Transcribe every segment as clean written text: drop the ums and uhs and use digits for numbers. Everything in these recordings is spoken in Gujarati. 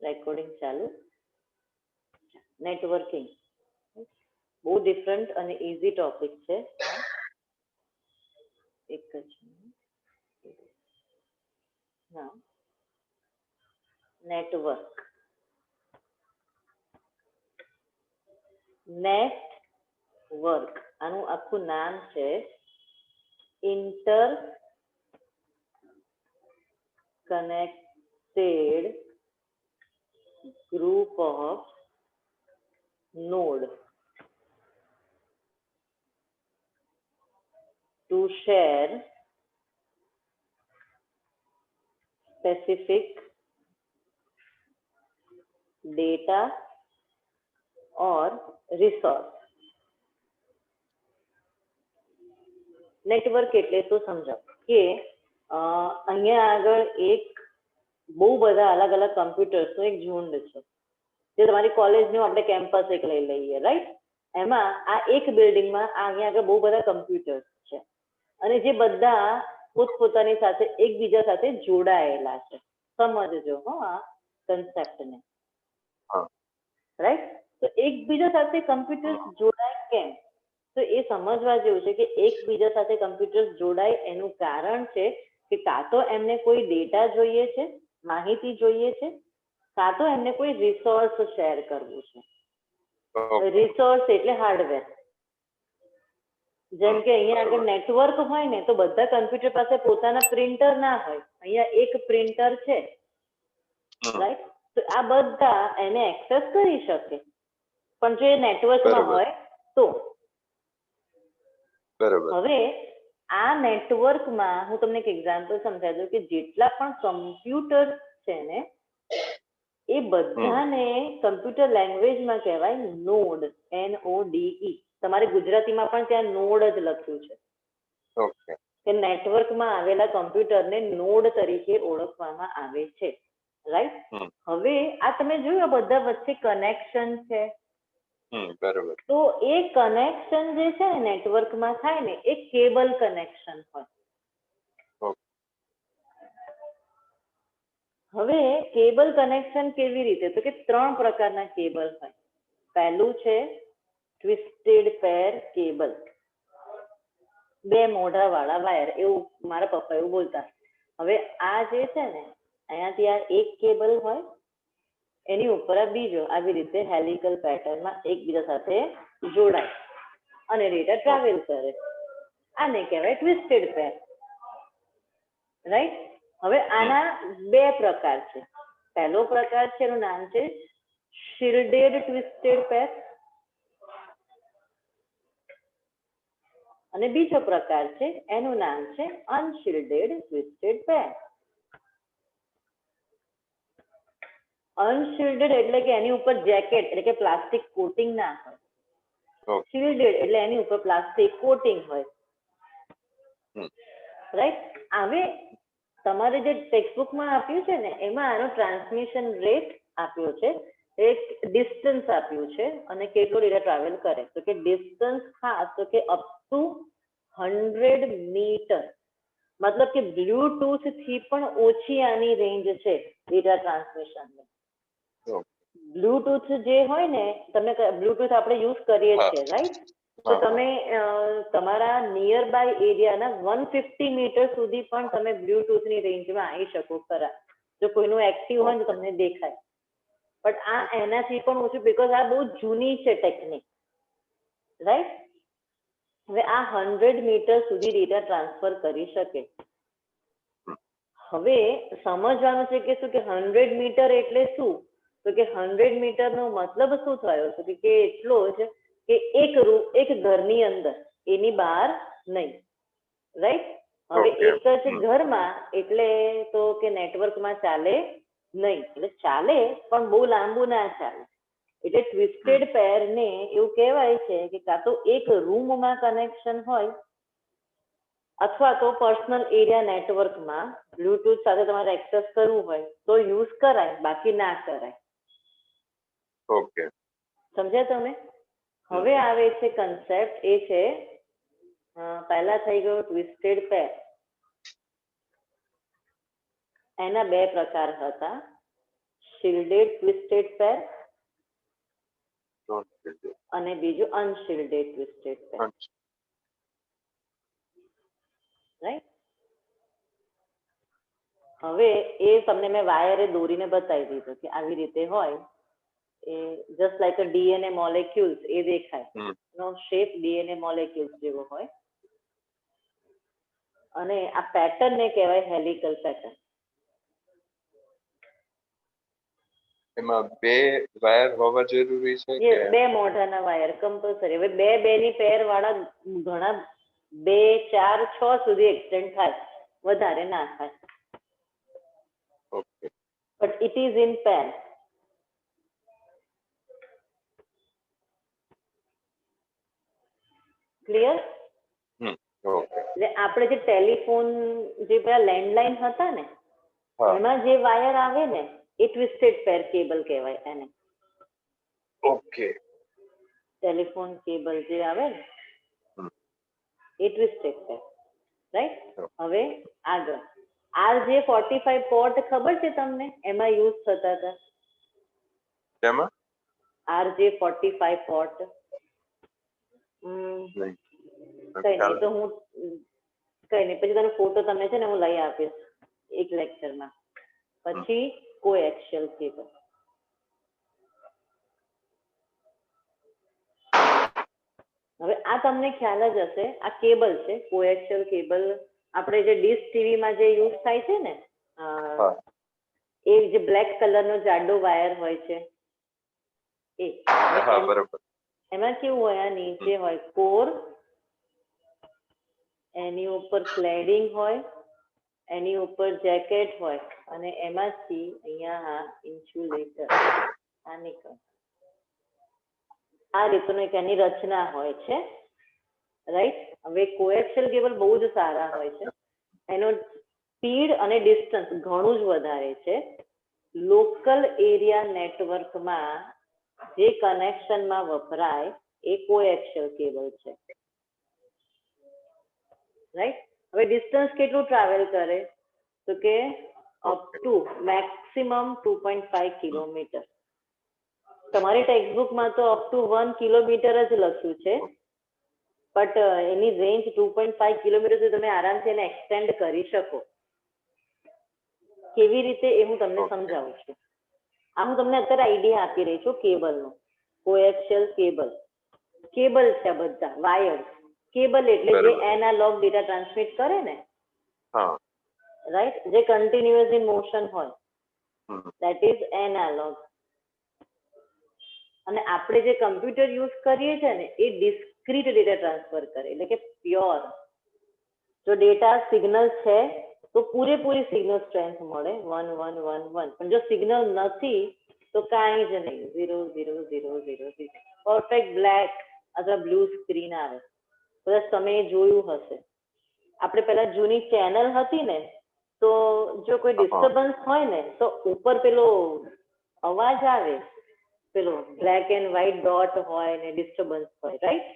રેકોર્ડિંગ ચાલુ. નેટવર્કિંગ બહુ ડિફરન્ટ અને ઇઝી ટોપિક છે. એક જ હા, નેટવર્ક. નેટવર્ક આનું આખું નામ છે inter connected group of node to share specific data or resource. Network એટલે તો સમજાવ કે અહીંયા આગળ એક બહુ બધા અલગ અલગ કમ્પ્યુટર્સનો એક ઝુંડ છે. જે તમારી કોલેજનું આપણે કેમ્પસ એક લઈ લઈએ, રાઈટ? એમાં આ એક બિલ્ડિંગમાં અહીંયા આગળ બહુ બધા કમ્પ્યુટર્સ છે અને જે બધા પોતપોતાની સાથે એકબીજા સાથે જોડાયેલા છે. સમજજો હો આ કન્સેપ્ટને, રાઈટ? તો એકબીજા સાથે કમ્પ્યુટર્સ જોડાય કેમ? તો એ સમજવા જેવું છે કે એકબીજા સાથે કમ્પ્યુટર્સ જોડાય એનું કારણ છે કે કાં તો એમને કોઈ ડેટા જોઈએ છે, માહિતી જોઈએ છે, કાં તો એમને કોઈ રિસોર્સ શેર કરવું છે. રિસોર્સ એટલે હાર્ડવેર. જેમ કે અહીંયા આગળ નેટવર્ક હોય ને તો બધા કમ્પ્યુટર પાસે પોતાના પ્રિન્ટર ના હોય. અહીંયા એક પ્રિન્ટર છે, રાઈટ? તો આ બધા એને એક્સેસ કરી શકે, પણ જો એ નેટવર્કમાં હોય તો. હવે આ નેટવર્કમાં હું તમને એક એક્ઝામ્પલ સમજાવી દઉં કે જેટલા પણ કમ્પ્યુટર છે ને એ બધાને કમ્પ્યુટર લેંગ્વેજમાં કહેવાય નોડ, NODE. તમારે ગુજરાતીમાં પણ ત્યાં નોડ જ લખ્યું છે. કે નેટવર્કમાં આવેલા કમ્પ્યુટરને નોડ તરીકે ઓળખવામાં આવે છે, રાઈટ? હવે આ તમે જોયું બધા વચ્ચે કનેક્શન છે. તો એ કનેક્શન જે છે ને નેટવર્કમાં થાય ને એ કેબલ કનેક્શન હોય. હવે કેબલ કનેક્શન કેવી રીતે? તો કે 3 પ્રકારના કેબલ હોય. પહેલું છે ટ્વિસ્ટેડ પેર કેબલ, 2 મોઢા વાળા વાયર, એવું મારા પપ્પા એવું બોલતા. હવે આ જે છે ને અહીંયાથી આ એક કેબલ હોય, એની ઉપર આ બીજો, આવી રીતે હેલિકલ પેટર્નમાં એકબીજા સાથે જોડાય અને ડેટા ટ્રાવેલ કરે. આને કહેવાય ટ્વિસ્ટેડ પેર, રાઈટ? હવે આના 2 પ્રકાર છે. પહેલો પ્રકાર છે એનું નામ છે શિલ્ડેડ ટ્વિસ્ટેડ પેર અને બીજો પ્રકાર છે એનું નામ છે અનશિલ્ડેડ ટ્વિસ્ટેડ પેર. અનશિલ્ડેડ એટલે કે એની ઉપર જેકેટ એટલે કે પ્લાસ્ટિક કોટિંગ ના હોય. શિલ્ડેડ એટલે એની ઉપર પ્લાસ્ટિક કોટિંગ હોય, રાઈટ? હવે તમારે જે ટેક્સ્ટબુકમાં આપ્યું છે ને એમાં આનો ટ્રાન્સમિશન રેટ આપ્યો છે, એક ડિસ્ટન્સ આપ્યું છે અને કેટલો ડેટા ટ્રાવેલ કરે. તો કે ડિસ્ટન્સ ખાસ તો કે અપ ટુ 100 મીટર, મતલબ કે બ્લૂટૂથ થી પણ ઓછી આની રેન્જ છે ડેટા ટ્રાન્સમિશનની. બ્લૂટૂથ જે હોય ને, તમે બ્લૂટૂથ આપણે યુઝ કરીએ છીએ, રાઈટ? તો તમે તમારા નિયર બાય એરિયાના 150 મીટર સુધી પણ તમે બ્લૂટૂથની રેન્જમાં આવી શકો ખરા. જો કોઈનું એક્ટિવ હોય તો તમને દેખાય, બટ આ એનાથી પણ ઓછું, બીકોઝ આ બહુ જૂની છે ટેકનિક, રાઈટ? હવે આ 100 મીટર સુધી ડેટા ટ્રાન્સફર કરી શકે. હવે સમજવાનું છે કે શું કે 100 મીટર એટલે શું? તો કે 100 મીટરનો મતલબ શું થયો છે કે એટલો જ કે એક ઘરની અંદર, એની બહાર નહીં, રાઈટ? હવે એક જ ઘરમાં એટલે તો કે નેટવર્કમાં ચાલે નહીં, એટલે ચાલે પણ બહુ લાંબુ ના ચાલે. એટલે ટ્વિસ્ટેડ પેર ને એવું કહેવાય છે કે કાં તો એક રૂમમાં કનેક્શન હોય અથવા તો પર્સનલ એરિયા નેટવર્કમાં બ્લૂટૂથ સાથે તમારે એક્સેસ કરવું હોય તો યુઝ કરાય, બાકી ના કરાય. ઓકે, સમજ્યા તમે? હવે આવે છે કન્સેપ્ટ, એ છે પહેલા થઈ ગયો ટ્વિસ્ટેડ પેર. એના 2 પ્રકાર હતા, shielded twisted pair Don't build it. અને બીજું અનશિલ્ડેડ ટ્વિસ્ટેડ પેર, રાઈટ? હવે એ તમને મેં વાયરે દોરીને બતાવી દીધું કે આવી રીતે હોય, એ just like a DNA molecules એ દેખાય, એનો શેપ ડીએનએ મોલેક્યુલ્સ જેવો હોય, અને આ પેટર્ન ને કહેવાય હેલિકલ પેટર્ન. એમાં બે વાયર હોવા જરૂરી છે કે યસ, બે મોઢાના વાયર કમ્પલસરી. હવે બે બે ની પેર વાળા ઘણા 2, 4, 6 સુધી એક્સટેન્ડ થાય, વધારે ના થાય. Okay but it is in pair. Clear? Okay એટલે આપણે જે ટેલિફોન, જે પેલા લેન્ડલાઇન હતા ને, હા એમાં જે વાયર આવે ને એ ટ્વિસ્ટેડ પેર કેબલ કહેવાય એને. ઓકે ટેલિફોન કેબલ જે આવે ને એ ટ્વિસ્ટેડ પેર, રાઈટ? હવે આગળ RJ45 પોર્ટ ખબર છે તમને? એમાં યુઝ થતા હતા તેમાં RJ45 પોર્ટ. નહીં કઈ નહીં, તો હું કઈ નહીં, પછી તને ફોટો તમને છે ને હું લઈ આપીશ એક લેક્ચરમાં. પછી કોએક્શિયલ કેબલ. હવે આ તમને ખ્યાલ જ હશે, આ કેબલ છે કોએક્શિયલ કેબલ. આપણે જે ડિશ ટીવીમાં જે યુઝ થાય છે ને, એ જે બ્લેક કલરનો જાડો વાયર હોય છે એ. હા બરોબર એમાં કેવું હોય, આ નીચે હોય કોર, એની ઉપર ક્લેડિંગ હોય, એની ઉપર જેકેટ હોય, અને એમાંથી અહીંયા આ ઇન્સ્યુલેટર આ નીકળે. આ રીતનું એક એની રચના હોય છે, રાઈટ? હવે કોએક્શિયલ કેબલ બહુ જ સારા હોય છે. એનો સ્પીડ અને ડિસ્ટન્સ ઘણું જ વધારે છે. લોકલ એરિયા નેટવર્કમાં જે કનેક્શનમાં વપરાય એ કોએક્શિયલ કેબલ છે, રાઈટ? હવે ડિસ્ટન્સ કેટલું ટ્રાવેલ કરે? તો કે અપ ટુ મેક્સિમમ 2.5 કિલોમીટર. તમારી ટેક્સ્ટબુકમાં તો અપ ટુ 1 કિલોમીટર જ લખ્યું છે, બટ એની રેન્જ 2.5 કિલોમીટર સુધી તમે આરામથી એને એક્સટેન્ડ કરી શકો. કેવી રીતે એ હું તમને સમજાવું છું. આ હું તમને અત્યારે આઈડિયા આપી રહી છું કેબલનો. કોએક્શિયલ કેબલ, કેબલ છે બધા વાયર. કેબલ એટલે જે એનાલોગ ડેટા ટ્રાન્સમિટ કરે ને, રાઈટ? જે કન્ટિન્યુઅસ ઇન મોશન હોય, ધેટ ઇઝ એનાલોગ. અને આપણે જે કમ્પ્યુટર યુઝ કરીએ છીએ ને એ ડિસ્ક્રીટ ડેટા ટ્રાન્સફર કરે, એટલે કે પ્યોર. જો ડેટા સિગ્નલ છે તો પૂરેપૂરી સિગ્નલ સ્ટ્રેન્થ મળે 1 1 1 1. પણ જો સિગ્નલ નથી તો કાંઈ જ નહીં, 0 0 0 0 0. પરફેક્ટ બ્લેક અથવા બ્લુ સ્ક્રીન આવે. કદાચ તમે જોયું હશે. આપણે પહેલા જૂની ચેનલ હતી ને, તો જો કોઈ ડિસ્ટર્બન્સ હોય ને તો ઉપર પેલો અવાજ આવે, પેલો બ્લેક એન્ડ વ્હાઈટ ડોટ હોય ને ડિસ્ટર્બન્સ હોય, રાઈટ?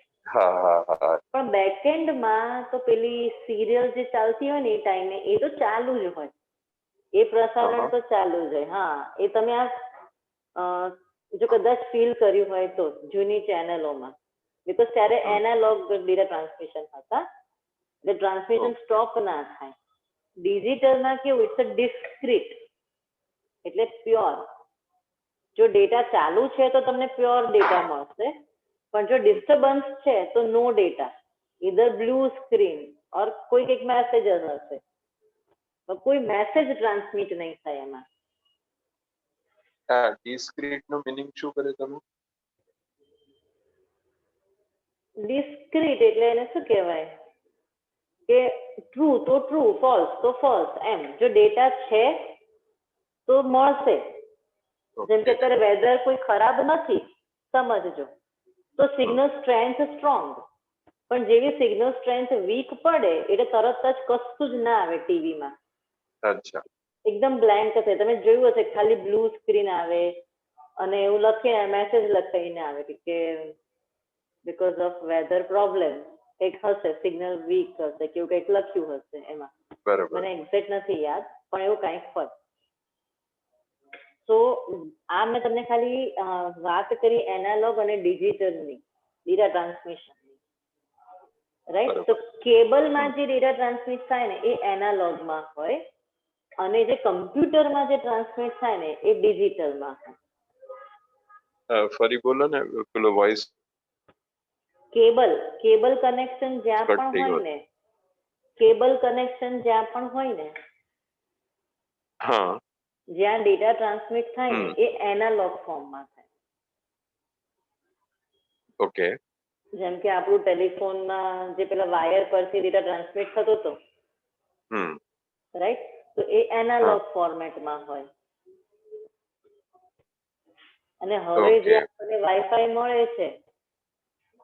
પણ બેકએન્ડમાં તો પેલી સિરિયલ જે ચાલતી હોય ને એ ટાઈમે એ તો ચાલુ જ હોય, એ પ્રસારણ તો ચાલુ જ હોય. હા, એ તમે આ જો કદાચ ફીલ કર્યું હોય તો જૂની ચેનલોમાં, બીકોઝ ત્યારે એનાલોગ ડેટા ટ્રાન્સમિશન હતા, એટલે ટ્રાન્સમિશન સ્ટોપ ના થાય. ડિજિટલમાં કેવું, ઇટ્સ અ ડિસ્ક્રીટ, એટલે પ્યોર. જો ડેટા ચાલુ છે તો તમને પ્યોર ડેટા મળશે, પણ જો ડિસ્ટર્બન્સ છે તો નો ડેટા, ઇધર બ્લુ સ્ક્રીન ઓર કોઈ કંઈક મેસેજ જ હશે, કોઈ મેસેજ ટ્રાન્સમિટ નહીં થાય એમાં. ડિસ્ક્રીટ નું મીનિંગ શું કરે તમે? ડિસ્ક્રીટ એટલે એને શું કહેવાય કે ટ્રુ તો ટ્રુ, ફોલ્સ તો ફોલ્સ, એમ. જો ડેટા છે તો મળશે. જેમ કે અત્યારે વેધર કોઈ ખરાબ નથી સમજજો, તો સિગ્નલ સ્ટ્રેન્થ સ્ટ્રોંગ. પણ જેવી સિગ્નલ સ્ટ્રેન્થ વીક પડે એટલે તરત જ કશું જ ના આવે ટીવીમાં, એકદમ બ્લેન્ક હશે. તમે જોયું હશે ખાલી બ્લુ સ્ક્રીન આવે અને એવું લખીને મેસેજ લખાઈને આવે કે બીકોઝ ઓફ વેધર પ્રોબ્લેમ કંઈક હશે, સિગ્નલ વીક હશે કે એવું કંઈક લખ્યું હશે એમાં. મને એક્ઝેક્ટ નથી યાદ, પણ એવું કંઈક હોય. તો આ મેં તમને ખાલી વાત કરી એનાલોગ અને ડિજિટલની ડેટા ટ્રાન્સમિશનની, રાઈટ? તો કેબલમાં જે ડેટા ટ્રાન્સમિટ થાય ને એ એનાલોગમાં હોય અને જે કમ્પ્યુટરમાં જે ટ્રાન્સમિટ થાય ને એ ડિજિટલમાં હોય. ફરી બોલો ને, પેલો વોઇસ કેબલ કનેક્શન જ્યાં પણ હોય ને, કેબલ કનેક્શન જ્યાં પણ હોય ને, હા, જ્યાં ડેટા ટ્રાન્સમિટ થાય ને એ એનાલોગ ફોર્મમાં થાય. ઓકે. જેમ કે આપણું ટેલિફોનમાં જે પેલા વાયર પરથી ડેટા ટ્રાન્સમિટ થતો હતો, રાઈટ? તો એ એનાલોગ ફોર્મેટમાં હોય. અને હવે જે આપણને વાઈફાઈ મળે છે,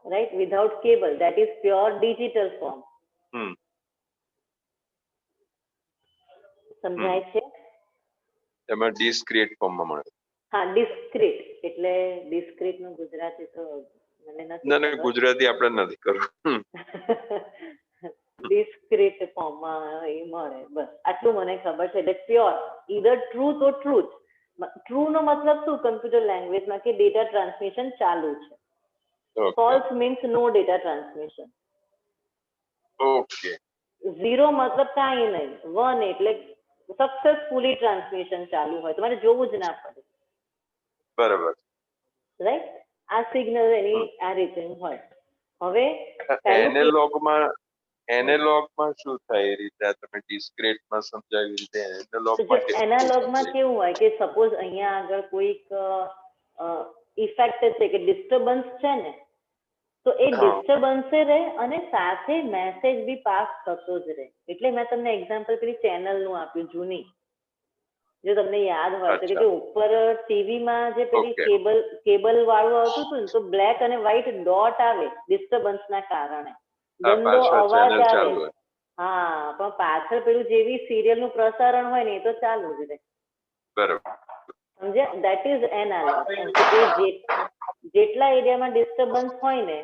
right, without cable, that is pure digital form. સમજાય છે? એમાં ડિસ્ક્રીટ ફોર્મમાં મળે. હા, ડિસ્ક્રીટ એટલે ડિસ્ક્રીટ નું ગુજરાતી તો મને નથી. ના, ગુજરાતી આપણે નથી કરવું. ડિસ્ક્રીટ ફોર્મમાં એ મળે, બસ આટલું મને ખબર છે. એટલે પ્યોર ઈધર ટ્રુ તો ટ્રુથ. ટ્રુ નો મતલબ શું કમ્પ્યુટર લેંગ્વેજમાં? કે ડેટા ટ્રાન્સમિશન ચાલુ છે. ફોલ્સ મીન્સ નો ડેટા ટ્રાન્સમિશન. ઓકે. ઝીરો મતલબ કાંઈ નહીં. 1 એટલે સક્સેસફુલી ટ્રાન્સમિશન ચાલુ હોય, તમારે જોવું જ ના પડે. બરાબર, રાઈટ? આ સિગ્નલ એની આ રીતે હોય. હવે એનાલોગમાં શું થાય? એ રીતે તમે ડિસ્ક્રીટમાં સમજાવી રીતે એનાલોગમાં કેવું હોય કે સપોઝ અહીંયા આગળ કોઈક ઇફેક્ટ છે કે ડિસ્ટર્બન્સ છે ને, તો એ ડિસ્ટર્બન્સ રહે અને સાથે મેસેજ બી પાસ થતો જ રહે. એટલે મેં તમને એક્ઝામ્પલ પેલી ચેનલનું આપ્યું જૂની, જો તમને યાદ હોય તો, કે ઉપર ટીવીમાં જે પેલી કેબલ વાળું આવતું હતું ને, તો બ્લેક અને વ્હાઈટ ડોટ આવે ડિસ્ટર્બન્સના કારણે, ગંદો અવાજ આવે. હા, પણ પાછળ પેલું જેવી સિરિયલ નું પ્રસારણ હોય ને એ તો ચાલુ જ રહે. બરાબર, સમજ્યા? That is analog. જેટલા એરિયામાં ડિસ્ટર્બન્સ હોય ને,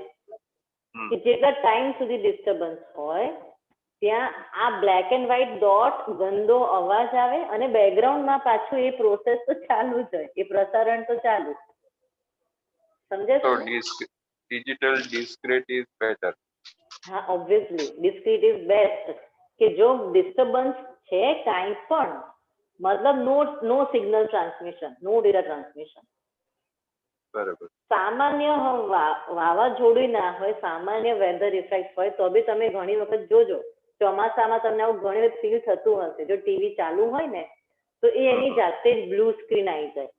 કે જેટલા ટાઈમ સુધી ડિસ્ટર્બન્સ હોય, ત્યાં આ બ્લેક એન્ડ વ્હાઈટ ડોટ ગંદો અવાજ આવે અને બેકગ્રાઉન્ડમાં પાછું એ પ્રોસેસ તો ચાલુ જ હોય, એ પ્રસારણ તો ચાલુ. સમજે છે? Digital discrete is better. હા, ઓબ્વિયસલી ડિસ્ક્રીટ ઇઝ બેસ્ટ. કે જો ડિસ્ટર્બન્સ છે કાંઈ પણ, મતલબ no signal transmission, no data transmission. બરાબર. સામાન્ય વાવાઝોડું ના હોય, સામાન્ય વેધર ઇફેક્ટ હોય, તો બી તમે ઘણી વખત જોજો, ચોમાસામાં તમને આવું ઘણી વખત ફીલ થતું હશે. જો ટીવી ચાલુ હોય ને, તો એ એની જાતે જ બ્લુ સ્ક્રીન આવી જાય.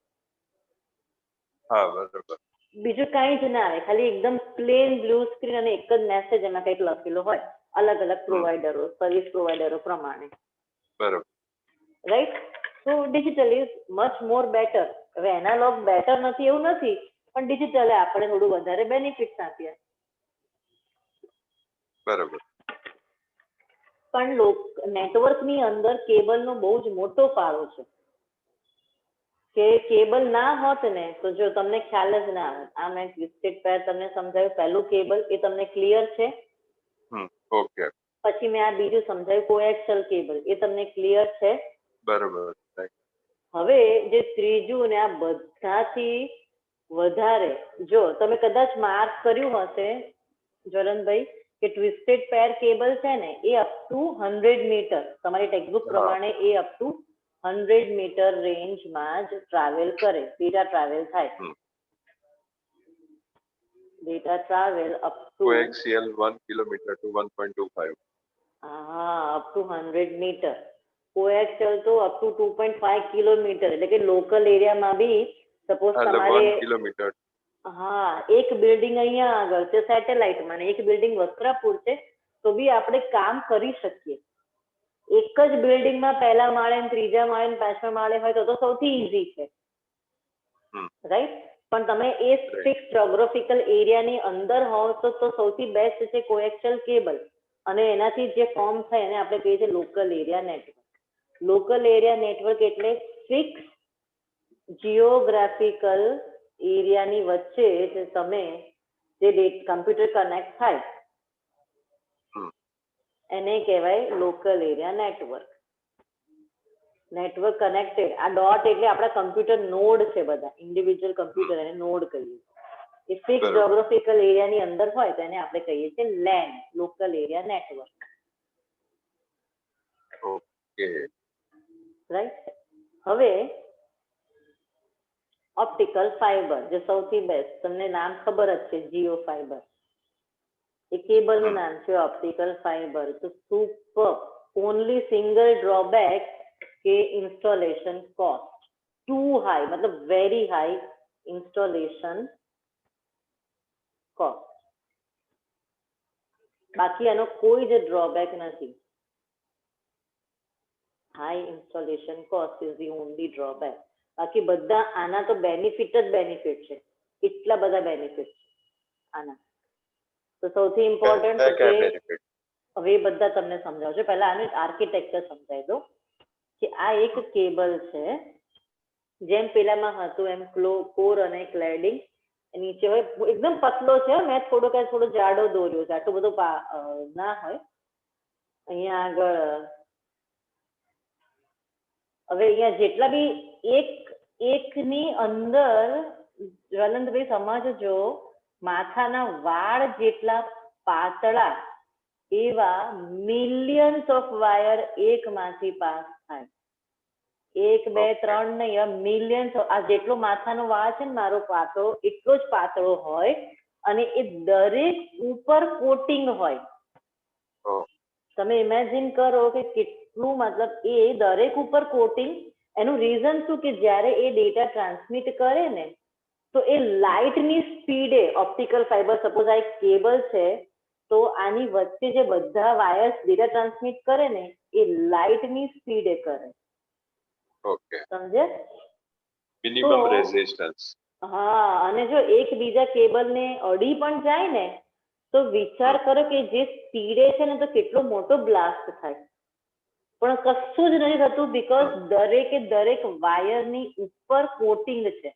હા, બરાબર. બીજું કાંઈ જ ના આવે, ખાલી એકદમ પ્લેન બ્લુ સ્ક્રીન અને એક જ મેસેજ એમાં કંઈક લખેલો હોય, અલગ અલગ પ્રોવાઈડરો, સર્વિસ પ્રોવાઈડરો પ્રમાણે. બરાબર, રાઈટ? તો digital is much more better. હવે એનાલોગ બેટર નથી એવું નથી, પણ ડિજિટલે આપણે થોડું વધારે બેનિફિટ આપ્યા. બરાબર. પણ નેટવર્કની અંદર કેબલનો બહુ જ મોટો ફાળો છે. કે કેબલ ના હોત ને તો જો તમને ખ્યાલ જ ના આવે. આ મેં ટ્વિસ્ટેડ પેર તમને સમજાવ્યું, પહેલું કેબલ, એ તમને ક્લિયર છે? ઓકે. પછી મેં આ બીજું સમજાવ્યું કોએક્સિયલ કેબલ, એ તમને ક્લિયર છે? બરાબર. હવે જે ત્રીજું ને આ બધાથી વધારે, જો તમે કદાચ માર્ક કર્યું હશે જ્વલનભાઈ, કે ટ્વિસ્ટેડ પેર કેબલ છે ને એ અપ ટુ 100 મીટર, તમારી ટેક્સ્ટબુક પ્રમાણે એ અપ ટુ 100 મીટર રેન્જમાં જ ટ્રાવેલ કરે, ડેટા ટ્રાવેલ થાય. Data travel up to coaxial 1 kilometre to 1.25. હા, અપ ટુ 100 મીટર. કોએક્સિયલ તો અપ ટુ 2.5 કિલોમીટર, એટલે કે લોકલ એરિયામાં બી સપોઝ તમારે 1 કિલોમીટર. હા, એક બિલ્ડિંગ અહીંયા આગળ છે સેટેલાઇટમાં, એક બિલ્ડિંગ વસ્ત્રાપુર છે, તો બી આપણે કામ કરી શકીએ. એક જ બિલ્ડિંગમાં પહેલા માળે, ત્રીજા માળે, પાંચમા માળે હોય તો સૌથી ઈઝી છે, રાઈટ? પણ તમે એ ફિક્સ જોગ્રાફિકલ એરિયાની અંદર હોવ તો સૌથી બેસ્ટ છે કોએક્સિયલ કેબલ. અને એનાથી જે ફોર્મ થાય એને આપણે કહીએ છીએ local area network. Local area network એટલે ફિક્સ જીઓગ્રાફિકલ એરિયાની વચ્ચે જે તમે જે કમ્પ્યુટર કનેક્ટ થાય એને કહેવાય local area network. Network connected. આ ડોટ એટલે આપણા કમ્પ્યુટર નોડ છે, બધા ઇન્ડિવિજ્યુઅલ કમ્પ્યુટર એને નોડ કહીએ. એ ફિક્સ જ્યોગ્રાફિકલ એરિયાની અંદર હોય તો એને આપણે કહીએ છીએ LAN, local area network. Okay right. હવે ઓપ્ટિકલ ફાઈબર, જે સૌથી બેસ્ટ, તમને નામ ખબર જ છે, જીઓ ફાઈબર. એ કેબલનું નામ છે ઓપ્ટિકલ ફાઈબર. તો સુપર. ઓનલી સિંગલ ડ્રોબેક કે ઇન્સ્ટોલેશન કોસ્ટ ટુ હાઈ, મતલબ વેરી હાઈ ઇન્સ્ટોલેશન કોસ્ટ. બાકી એનો કોઈ જ ડ્રોબેક નથી. High installation cost is the only drawback. બાકી બધા આના તો બેનિફિટ જ બેનિફિટ છે, એટલા બધા બેનિફિટ છે આના. તો સૌથી ઇમ્પોર્ટન્ટ કે હવે એ બધા તમને સમજાવજો. પહેલા આનું આર્કિટેક્ચર સમજાવી દો કે આ એક કેબલ છે, જેમ પેલામાં હતું એમ કોર અને ક્લેડિંગ નીચે હોય. એકદમ પતલો છે, મેં થોડો જાડો દોર્યો છે, આટલું બધું ના હોય. અહીંયા આગળ હવે અહીંયા જેટલા બી એકની અંદર જ્વલંતભાઈ સમજજો, માથાના વાળ જેટલા પાતળા એવા મિલિયન્સ ઓફ વાયર એકમાંથી પાસ થાય. 1 2 3 નહીં, મિલિયન્સ. આ જેટલો માથાનો વાળ છે ને મારો પાતળો, એટલો જ પાતળો હોય અને એ દરેક ઉપર કોટિંગ હોય. તમે ઇમેજિન કરો કે કેટલું, મતલબ એ દરેક ઉપર કોટિંગ. એનું રીઝન શું કે જ્યારે એ ડેટા ટ્રાન્સમિટ કરે ને તો એ લાઇટની સ્પીડે, ઓપ્ટિકલ ફાઈબર, સપોઝ આ એક કેબલ છે તો આની વચ્ચે જે બધા વાયર્સ ડેટા ટ્રાન્સમિટ કરે ને એ લાઇટની સ્પીડે કરે. ઓકે, સમજે? Minimum resistance. હા, અને જો એક બીજા કેબલને અડી પણ જાય ને તો વિચાર કરો કે જે સ્પીડે છે ને તો કેટલો મોટો બ્લાસ્ટ થાય. પણ કશું જ નથી થતું, બીકોઝ દરેક વાયરની ઉપર કોટિંગ છે.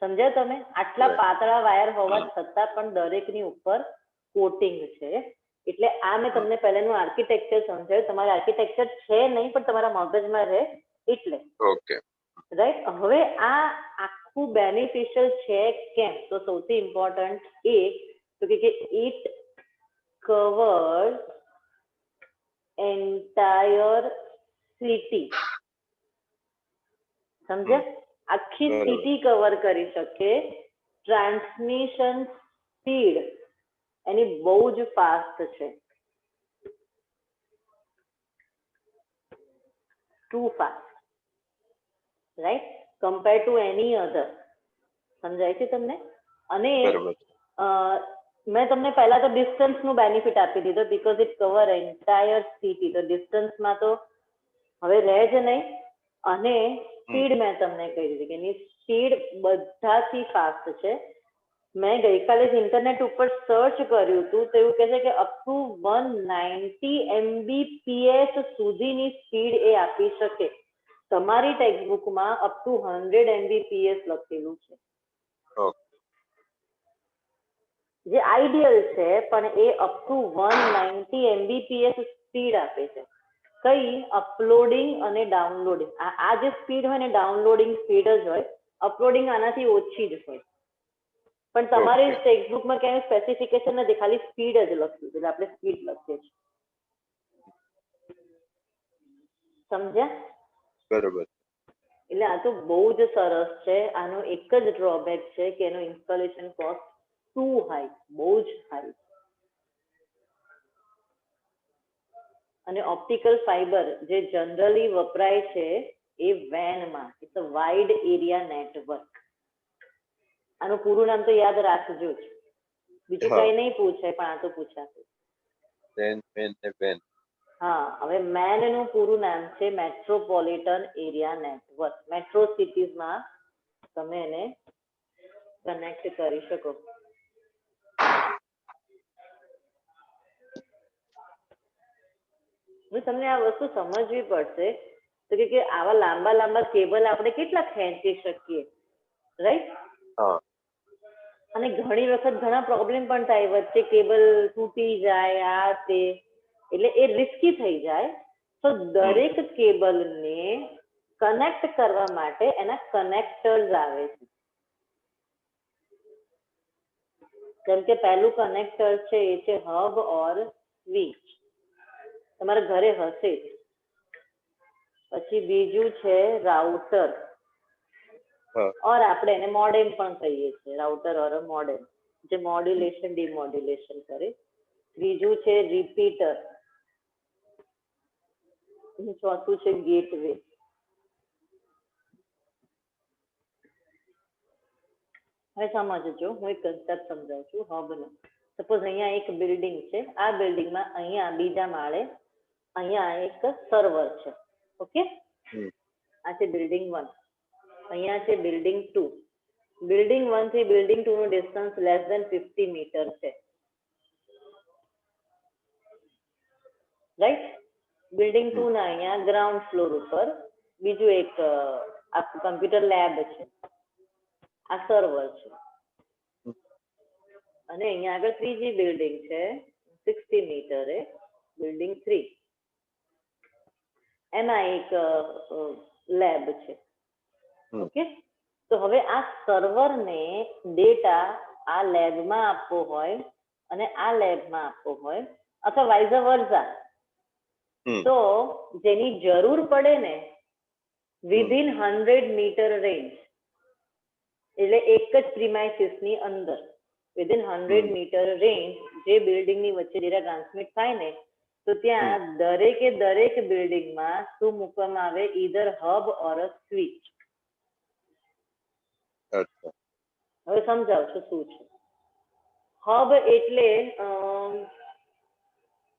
સમજ્યા તમે? આટલા પાતળા વાયર હોવા છતાં પણ દરેકની ઉપર કોટિંગ છે. એટલે આ મેં તમને પહેલાનું આર્કિટેક્ચર સમજાવ્યું. તમારે આર્કિટેક્ચર છે નહીં પણ તમારા મગજમાં રહે એટલે. Okay, right. હવે આ આખું બેનિફિશિયલ છે કેમ? તો સૌથી ઇમ્પોર્ટન્ટ એ તો કે ઇટ કવર્સ એન્ટાયર સિટી. સમજ્યા? આખી સિટી કવર કરી શકે. ટ્રાન્સમિશન સ્પીડ એની બહુ જ ફાસ્ટ છે, too fast, right, compare to any other. સમજાય છે તમને? અને મેં તમને પહેલા તો ડિસ્ટન્સ નું બેનિફિટ આપી દીધો, because it cover entire city. તો ડિસ્ટન્સમાં તો હવે રહે જ નહીં. અને સ્પીડ મેં તમને કહી દીધી કે એની સ્પીડ બધાથી ફાસ્ટ છે. મેં ગઈકાલે જ ઇન્ટરનેટ ઉપર સર્ચ કર્યું હતું તો એવું કહે છે કે અપ ટુ 190 MBPS સુધીની સ્પીડ એ આપી શકે. તમારી ટેક્સ્ટબુકમાં અપ ટુ 100 MBPS લખેલું છે, જે આઈડિયલ છે, પણ એ અપ ટુ 190 MBPS સ્પીડ આપે છે. કઈ? અપલોડિંગ અને ડાઉનલોડિંગ. આ જે સ્પીડ હોય ને ડાઉનલોડિંગ સ્પીડ જ હોય, અપલોડિંગ આનાથી ઓછી જ હોય. પણ તમારી ટેક્સ્ટબુકમાં ક્યાંય સ્પેસિફિકેશન નથી, ખાલી સ્પીડ જ લખ્યું છે, એટલે આપણે સ્પીડ લખીએ છીએ. સમજ્યા? બરોબર. એટલે આ તો બહુ જ સરસ છે. આનો એક જ ડ્રોબેક છે કે એનો ઇન્સ્ટોલેશન કોસ્ટ ટુ હાઈ, બહુ જ હાઈ. અને ઓપ્ટિકલ ફાઈબર જે જનરલી વપરાય છે એ વેનમાં, it's a wide area network. આનું પૂરું નામ તો યાદ રાખજો જ, બીજું કઈ નહીં પૂછાય પણ આ તો પૂછાશે. હા, હવે મેન નું પૂરું નામ છે મેટ્રોપોલિટન એરિયા નેટવર્ક. મેટ્રો સિટીઝમાં તમે એને કનેક્ટ કરી શકો. તમને આ વસ્તુ સમજવી પડશે તો કે આવા લાંબા કેબલ આપણે કેટલા ખેંચી શકીએ, રાઈટ? અને ઘણી વખત ઘણા પ્રોબ્લેમ પણ થાય, વચ્ચે કેબલ તૂટી જાય, આ તે, એટલે એ રિસ્કી થઈ જાય. તો દરેક કેબલને કનેક્ટ કરવા માટે એના કનેક્ટર્સ આવે છે. જેમ કે પહેલું કનેક્ટર છે એ છે હબ ઓર સ્વિચ, તમારા ઘરે હશે. પછી બીજું છે રાઉટર, ઓર આપણે એને મોડેમ પણ કહીએ છીએ, રાઉટર ઓર મોડેમ, જે મોડ્યુલેશન ડિમોડ્યુલેશન કરે. ત્રીજું છે રિપીટર, ચોથું છે ગેટવે. હવે સમજજો, હું એક કન્સેપ્ટ સમજાવું છું હબનો. સપોઝ અહીંયા એક બિલ્ડિંગ છે, આ બિલ્ડિંગમાં અહીંયા બીજા માળે અહીંયા એક સર્વર છે. ઓકે, આ છે બિલ્ડિંગ 1, અહીંયા છે બિલ્ડિંગ 2. બિલ્ડિંગ 1 થી બિલ્ડિંગ 2 નું ડિસ્ટન્સ લેસ ધેન 50 મીટર છે, રાઈટ. બિલ્ડિંગ 2 ના અહીંયા ગ્રાઉન્ડ ફ્લોર ઉપર બીજું એક કમ્પ્યુટર લેબ છે, આ સર્વર છે. અને અહીંયા આગળ ત્રીજી બિલ્ડિંગ છે 60 મીટરે, બિલ્ડિંગ 3, એમાં એક લેબ છે. ઓકે, તો હવે આ સર્વરને ડેટા આ લેબમાં આપવો હોય અને આ લેબમાં આપવો હોય અથવા વાઇઝ વર્સા, તો જેની જરૂર પડે ને વિધિન 100 મીટર રેન્જ, એટલે એક જ પ્રિમાઇસીસની અંદર વિધિન 100 મીટર રેન્જ જે બિલ્ડિંગની વચ્ચે ડેટા ટ્રાન્સમિટ થાય ને, તો ત્યાં દરેક બિલ્ડિંગમાં શું મૂકવામાં આવે? ઈધર હબ ઓર સ્વિચ. હવે સમજાવું છું શું છે હબ. એટલે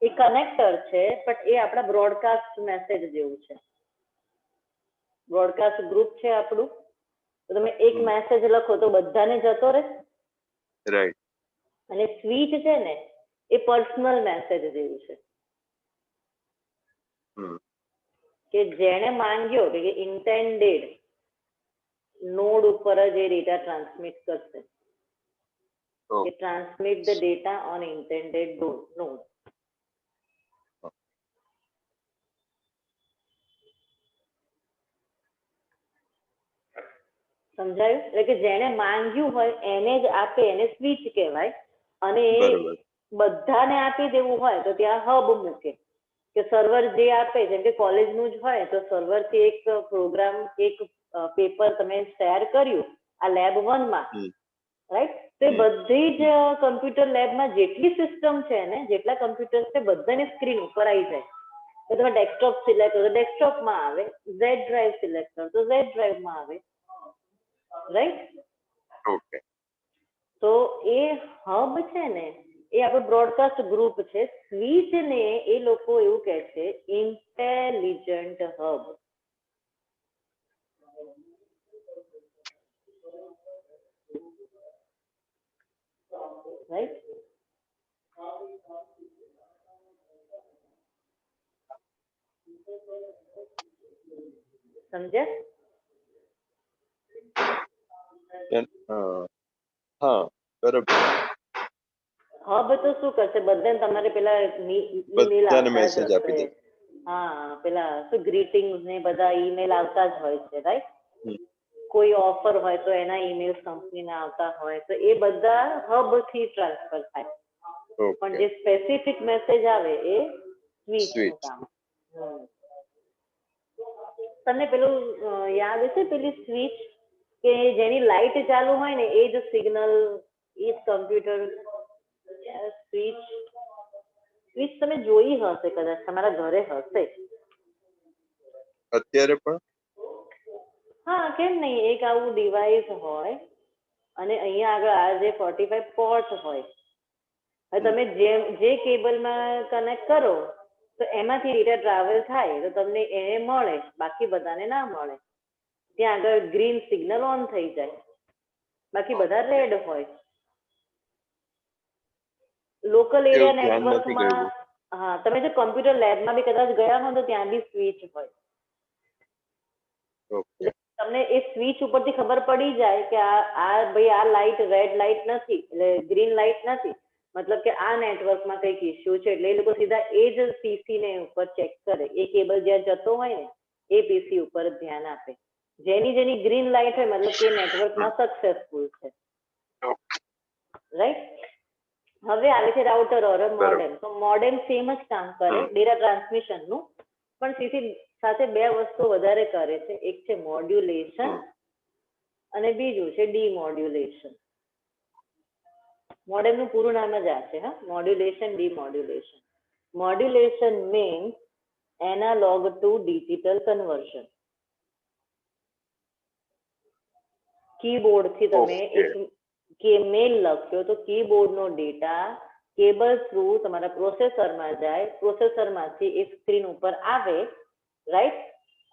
એ કનેક્ટર છે, પણ એ આપણા બ્રોડકાસ્ટ મેસેજ જેવું છે. બ્રોડકાસ્ટ ગ્રુપ છે આપણું, તો તમે એક મેસેજ લખો તો બધાને જતો રહે, રાઈટ. અને સ્વિચ છે ને એ પર્સનલ મેસેજ જેવું છે, કે જેને માંગ્યો કે ઇન્ટેન્ડેડ નોડ ઉપર જ એ ડેટા ટ્રાન્સમિટ કરશે, કે transmit the data on intended node. સમજાયું? એટલે કે જેને માંગ્યું હોય એને જ આપે, એને સ્વિચ કહેવાય. અને બધાને આપી દેવું હોય તો ત્યાં હબ મૂકે, કે સર્વર જે આપે, જેમ કે કોલેજનું જ હોય તો સર્વર થી એક પ્રોગ્રામ, એક પેપર તમે શેર કર્યું આ લેબ 1 માં, રાઈટ. તો એ બધી જ કમ્પ્યુટર લેબમાં જેટલી સિસ્ટમ છે ને, જેટલા કમ્પ્યુટર છે, બધાની સ્ક્રીન ઉપર આવી જાય. તો તમે ડેસ્કટોપ સિલેક્ટ કરો તો ડેસ્કટોપમાં આવે, ઝેડ ડ્રાઈવ સિલેક્ટ કરો તો ઝેડ ડ્રાઈવમાં આવે, રાઈટ. ઓકે, તો એ હબ છે ને એ આપણો બ્રોડકાસ્ટ ગ્રુપ છે. સ્વિચ ને એ લોકો એવું કહે છે ઇન્ટેલિજન્ટ હબ, રાઈટ. સમજ્યા? હા, બરાબર. હબ તો શું કરશે? બધાને તમારે પેલા ઈમેલ આવતા જ હશે. હા, પેલા શું ગ્રીટિંગ્સ ને બધા ઈમેલ આવતા જ હોય છે, રાઈટ. કોઈ ઓફર હોય તો એના ઈમેલ કંપનીને આવતા હોય, તો એ બધા હબ થી ટ્રાન્સફર થાય. પણ જે સ્પેસિફિક મેસેજ આવે એ સ્વિચ નું કામ. તમને પેલું યાદ છે પેલી સ્વિચ કે જેની લાઈટ ચાલુ હોય ને એ જ સિગ્નલ, એ જ કમ્પ્યુટર સ્વિચ. સ્વિચ તમે જોઈ હશે કદાચ, તમારા ઘરે હશે અત્યારે પણ. હા, કેમ નહીં. એક આવું ડિવાઇસ હોય અને અહીંયા આગળ આ જે 45 પોર્ટ હોય, હવે તમે જે કેબલમાં કનેક્ટ કરો તો એમાંથી ડેટા ટ્રાવેલ થાય તો તમને એને મળે, બાકી બધાને ના મળે. ત્યાં આગળ ગ્રીન સિગ્નલ ઓન થઈ જાય, બાકી બધા રેડ હોય. લોકલ એરિયા નેટવર્કમાં, હા, તમે જો કમ્પ્યુટર લેબમાં બી કદાચ ગયા હો તો ત્યાં બી સ્વિચ હોય. તમને એ સ્વિચ ઉપરથી ખબર પડી જાય કે આ ભાઈ આ લાઈટ રેડ લાઈટ નથી, એટલે ગ્રીન લાઈટ નથી, મતલબ કે આ નેટવર્કમાં કંઈક ઇસ્યુ છે એટલે એ લોકો સીધા એ જ પીસી ને ઉપર ચેક કરે, એ કેબલ જ્યાં જતો હોય ને એ પીસી ઉપર ધ્યાન આપે. જેની ગ્રીન લાઇટ હોય મતલબ કે નેટવર્કમાં સક્સેસફુલ છે, રાઈટ. હવે આવે છે રાઉટર ઓર મોડેમ. તો મોડેમ સેમ જ કામ કરે ડેટા ટ્રાન્સમિશન નું, પણ સીધી સાથે બે વસ્તુ વધારે કરે છે. એક છે મોડ્યુલેશન અને બીજું છે ડીમોડ્યુલેશન. મોડેમ નું પૂરું નામ જ આ છે, હા, modulation demodulation. Modulation means analogue to digital conversion. Keyboard થી તમે એક મેલ લખ્યો તો કીબોર્ડ નો ડેટા કેબલ થ્રુ તમારા પ્રોસેસરમાં જાય, પ્રોસેસરમાંથી એ સ્ક્રીન ઉપર આવે, રાઈટ.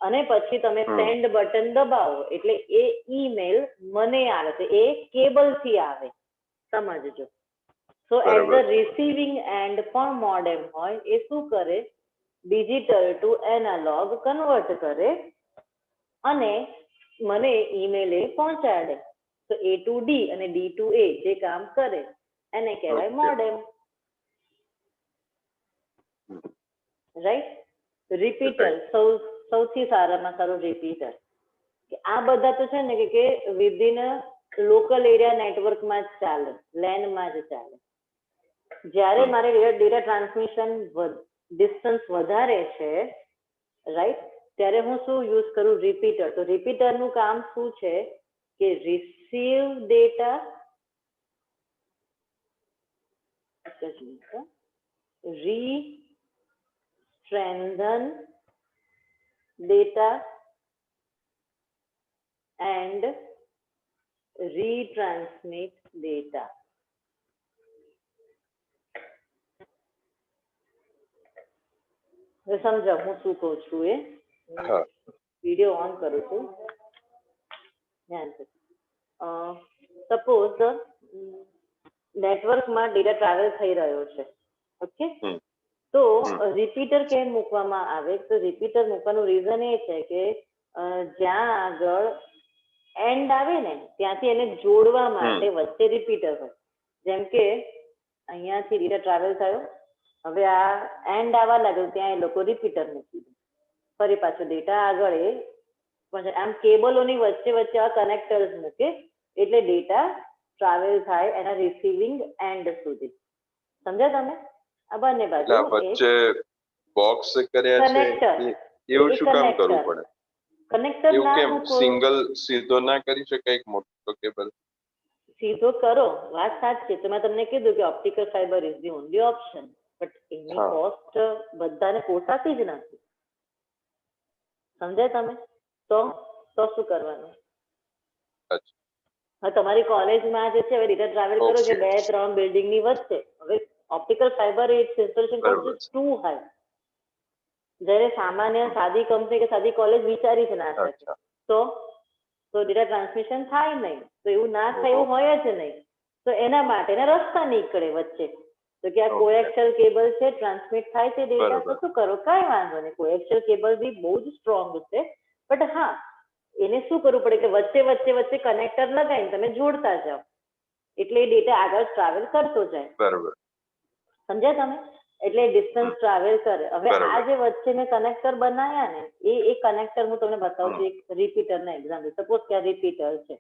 અને પછી તમે સેન્ડ બટન દબાવો એટલે એ ઈમેલ મને આવે છે, એ કેબલ થી આવે, સમજજો. So at the receiving end પણ મોડેમ હોય એ શું કરે, ડિજિટલ ટુ એનાલોગ કન્વર્ટ કરે અને મને ઈમેલ એ પહોંચાડે. તો એ ટુ ડી અને ડી ટુ એ જે કામ કરે એને કહેવાય મોડેમ, રાઈટ. રિપીટર સૌથી સારામાં સારું રિપીટર. આ બધા તો છે ને કે વિધિન લોકલ એરિયા નેટવર્કમાં જ ચાલે, લેનમાં જ ચાલે. જ્યારે મારે ડેટા ટ્રાન્સમિશન ડિસ્ટન્સ વધારે છે, રાઈટ, ત્યારે હું શું યુઝ કરું, રિપીટર. તો રિપીટર નું કામ શું છે કે receive data, re-strengthen data and retransmit data. હવે સમજાવ હું શું કહું છું એ. વિડીયો ઓન કરું છું, ધ્યાનથી. સપોઝ નેટવર્કમાં ડેટા ટ્રાવેલ થઈ રહ્યો છે, ઓકે. તો રિપીટર કેમ મૂકવામાં આવે, તો રિપીટર મૂકવાનું રીઝન એ છે કે જ્યાં આગળ એન્ડ આવે ને ત્યાંથી એને જોડવા માટે વચ્ચે રિપીટર હોય. જેમ કે અહીંયાથી ડેટા ટ્રાવેલ થયો, હવે આ એન્ડ આવવા લાગ્યો, ત્યાં એ લોકો રિપીટર મૂકી દે, ફરી પાછો ડેટા આગળ એ આમ કેબલોની વચ્ચે વચ્ચે આ કનેક્ટર્સ મૂકે એટલે ડેટા ટ્રાવેલ થાય એના રિસીવિંગ એન્ડ સુધી. સમજ્યા તમે? આ બંને બાજુ વચ્ચે બોક્સ કર્યા છે, એવું શું કામ કરવું પડે? કનેક્ટર ના મૂકો, સિંગલ સીધો ના કરી શકાય? એક મોટો કેબલ સીધો કરો, વાત સાચી છે. મેં તમને કીધું કે optical fibre is the only option, but any cost બધાને પોસાતી જ નથી. સમજ્યા તમે? તો શું કરવાનું? હવે તમારી કોલેજમાં જે છે હવે ડેટા ટ્રાવેલ કરો કે 2-3 બિલ્ડિંગ ની વચ્ચે, હવે optical fibre it's installation cost is too high. જ્યારે સામાન્ય સાદી કંપની કે સાદી કોલેજ વિચારી જ ના શકે. તો ડેટા ટ્રાન્સમિશન થાય નહીં. તો એવું ના થાય એવું હોય જ નહીં. તો એના માટેના રસ્તા નીકળે વચ્ચે. તો કે આ કોએક્સિયલ કેબલ છે, ટ્રાન્સમિટ થાય છે ડેટા, તો શું કરો, કાંઈ વાંધો નહીં. કોએક્સિયલ કેબલ બી બહુ જ સ્ટ્રોંગ છે, બટ હા એને શું કરવું પડે કે વચ્ચે કનેક્ટર લગાવીને તમે જોડતા જાઓ એટલે એ ડેટા આગળ ટ્રાવેલ કરતો જાય. બરોબર. સમજ્યા તમે? એટલે ડિસ્ટન્સ ટ્રાવેલ કરે. હવે આ જે વચ્ચે મેં કનેક્ટર બનાવ્યા ને એ કનેક્ટર હું તમને બતાવું છું એક રિપીટરના એક્ઝામ્પલ. સપોઝ કે આ રિપીટર છે,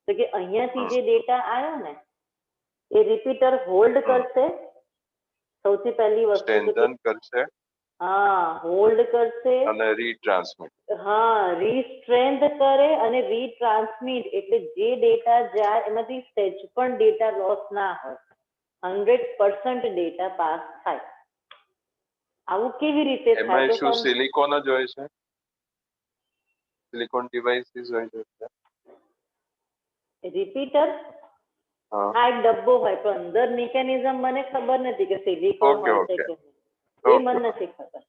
તો કે અહીંયાથી જે ડેટા આવ્યો ને એ રિપીટર હોલ્ડ કરશે. સૌથી પહેલી વસ્તુ કરશે, હા, હોલ્ડ કરશે અને રીટ્રાન્સમિટ, હા, રીસ્ટ્રેન્થ કરે અને રીટ્રાન્સમિટ એટલે જે ડેટા જાય એમાંથી સહેજ પણ ડેટા લોસ ના હોય, 100% ડેટા પાસ થાય. આવું કેવી રીતે થાય? તો શું સિલિકોન જ હોય છે? સિલિકોન ડિવાઇસીસ હોય છે રિપીટર? આ એક ડબ્બો હોય પણ અંદર મિકેનિઝમ મને ખબર નથી કે સિલિકોન હોય છે કે એ મને નથી ખબર.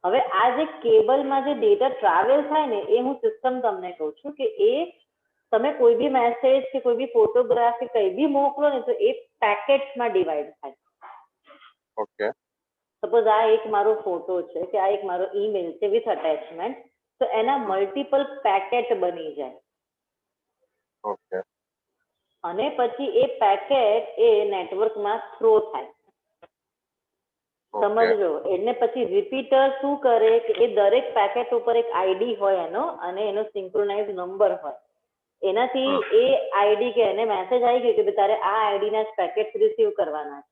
હવે આ જે કેબલમાં જે ડેટા ટ્રાવેલ થાય ને એ હું સિસ્ટમ તમને કહું છું કે એ તમે કોઈ બી મેસેજ કે કોઈ બી ફોટોગ્રાફ કે કઈ બી મોકલો ને તો એ પેકેટ્સમાં ડિવાઈડ થાય. ઓકે. સપોઝ આ એક મારો ફોટો છે કે આ એક મારો ઈમેલ છે વિથ અટેચમેન્ટ, તો એના મલ્ટિપલ પેકેટ બની જાય. ઓકે. અને પછી એ પેકેટ એ નેટવર્કમાં થ્રો થાય. સમજજો. એટલે પછી રિપીટર શું કરે કે એ દરેક પેકેટ ઉપર એક આઈડી હોય એનો અને એનો સિંક્રોનાઇઝ નંબર હોય. એનાથી એ આઈડી કે એને મેસેજ આવી ગયો કે તારે આ આઈડી ના પેકેટ રિસીવ કરવાના છે.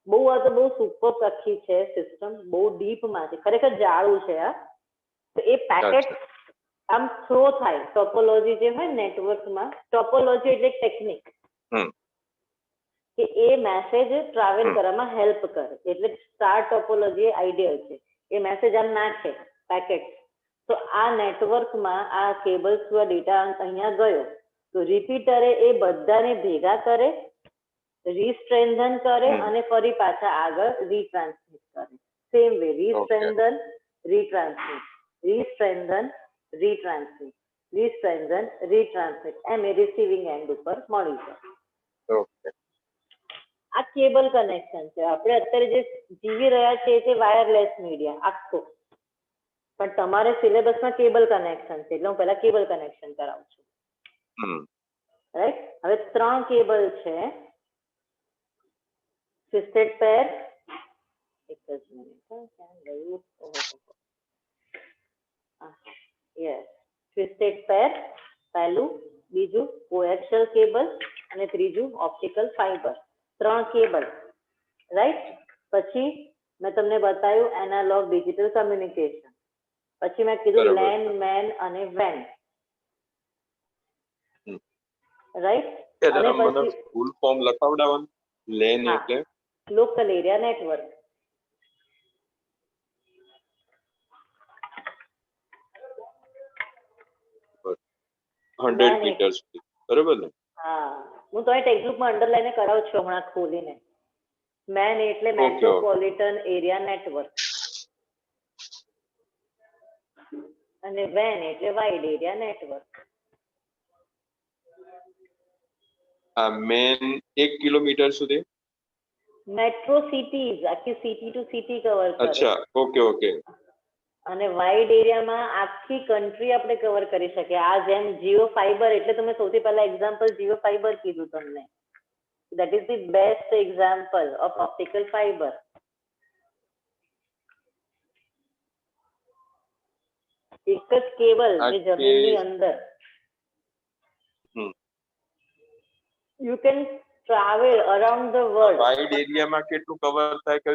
આ તો બહુ સુપર આખી છે સિસ્ટમ, બહુ ડીપમાં છે, ખરેખર જાળું છે આ. તો એ પેકેટ આમ થ્રો થાય. ટોપોલોજી જે હોય નેટવર્કમાં, ટોપોલોજી એટલે ટેકનિક કે એ મેસેજ ટ્રાવેલ કરવામાં હેલ્પ કરે. એટલે સ્ટાર ટોપોલોજી આઈડિયલ છે. એ મેસેજ આમ નાખે પેકેટ, તો આ નેટવર્કમાં આ કેબલ થ્રુ આ ડેટા અહીંયા ગયો, તો રિપીટરે એ બધાને ભેગા કરે, રીસ્ટ્રેન્ધન કરે અને ફરી પાછા આગળ રીટ્રાન્સમિટ કરે. સેમ વે રીસ્ટ્રેન્ધન, રીટ્રાન્સમિટ, રીસ્ટ્રેન્ધન, રીટ્રાન્સમિટ, રીસ્ટ્રેન્ધન, રીટ્રાન્સમિટ, એમ એ રિસીવિંગ એન્ડ ઉપર મળી જાય. આ કેબલ કનેક્શન છે. આપણે અત્યારે જે જીવી રહ્યા છીએ તે વાયરલેસ મીડિયા આખો, પણ તમારે સિલેબસમાં કેબલ કનેક્શન છે એટલે હું પહેલા કેબલ કનેક્શન કરાવું છું. રાઈટ. હવે 3 કેબલ છે. ટ્વિસ્ટેડ પેર, એક જ મિનિટ ક્યાં ગયું, યસ, ટ્વિસ્ટેડ પેર પહેલું, બીજું કોએક્શિયલ કેબલ અને ત્રીજું ઓપ્ટિકલ ફાઈબર. 3 cable, right. પછી મેં તમને બતાવ્યું એનાલોગ ડિજિટલ કમ્યુનિકેશન. પછી મેં કીધું લેન, મેન અને વેન, રાઈટ. અને પછી ફૂલ ફોર્મ લખાવડાવવાનું. લેન એટલે લોકલ એરિયા નેટવર્ક. મીટર સુધી, બરોબર ને? હા, હું તો ટેક્સ્ટબુકમાં અંડરલાઈન કરાવું છું હમણાં ખોલીને. મેન એટલે મેટ્રોપોલિટન એરિયા નેટવર્ક અને વેન એટલે વાઇડ એરિયા નેટવર્ક. આ મેન 1 કિલોમીટર સુધી મેટ્રો સિટીઝ, આખી સિટી ટુ સિટી કવર કરે. અચ્છા, ઓકે. અને વાઇડ એરિયામાં આખી કન્ટ્રી આપણે કવર કરી શકીએ. આ જેમ જીઓ ફાઈબર, એટલે તમે સૌથી પહેલા એક્ઝામ્પલ જીઓ ફાઈબર કીધું તમને. That is the best example of optical fiber. એક જ કેબલ જે જમીનની અંદર. You can travel around the world. Wide એરિયામાં કેટલું કવર થાય કે